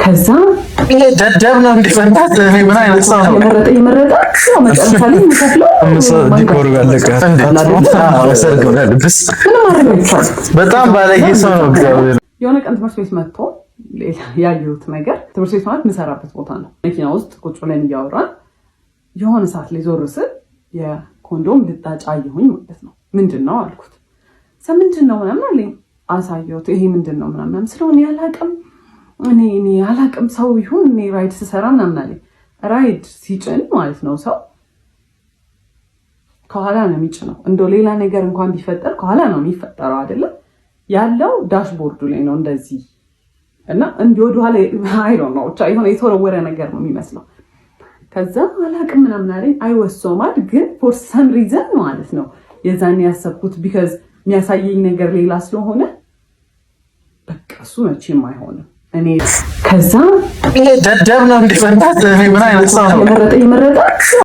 ከዛ ደደብ ነው እንዲፈንታት ምን አይነት ሰው ነው? የመረጠ መጨረሻ ላይ ዲኮር ያለቀ በጣም ባለጌ ሰው ነው። እግዚአብሔር የሆነ ቀን ትምህርት ቤት መጥቶ ያየሁት ነገር ትምህርት ቤት ማለት የምሰራበት ቦታ ነው። መኪና ውስጥ ቁጭ ብለን እያወራን የሆነ ሰዓት ላይ ዞር ስል የኮንዶም ልጣጭ አየሁኝ ማለት ነው። ምንድን ነው አልኩት። ምንድን ነው ምናምን አለኝ። አሳየሁት። ይሄ ምንድን ነው ምናምን ስለሆነ ያላቅም እኔ አላቅም ሰው ይሁን እኔ ራይድ ስሰራ ምናምን አለኝ። ራይድ ሲጭን ማለት ነው ሰው ከኋላ ነው የሚጭነው። እንደው ሌላ ነገር እንኳን ቢፈጠር ከኋላ ነው የሚፈጠረው አይደለም ያለው ዳሽቦርዱ ላይ ነው እንደዚህ እና እንዲህ ወደ ኋላ አይሮ ነው ብቻ የሆነ የተወረወረ ነገር ነው የሚመስለው። ከዛ አላቅም ምናምን አለኝ። አይወሶማል ግን ፎር ሰም ሪዘን ማለት ነው የዛኔ ያሰብኩት ቢካዝ የሚያሳየኝ ነገር ሌላ ስለሆነ በቃ እሱ መቼም አይሆንም። እኔ ከዛ ደደብ ነው እንዲፈንታት ምን አይነት ሰው ነው? የመረጠ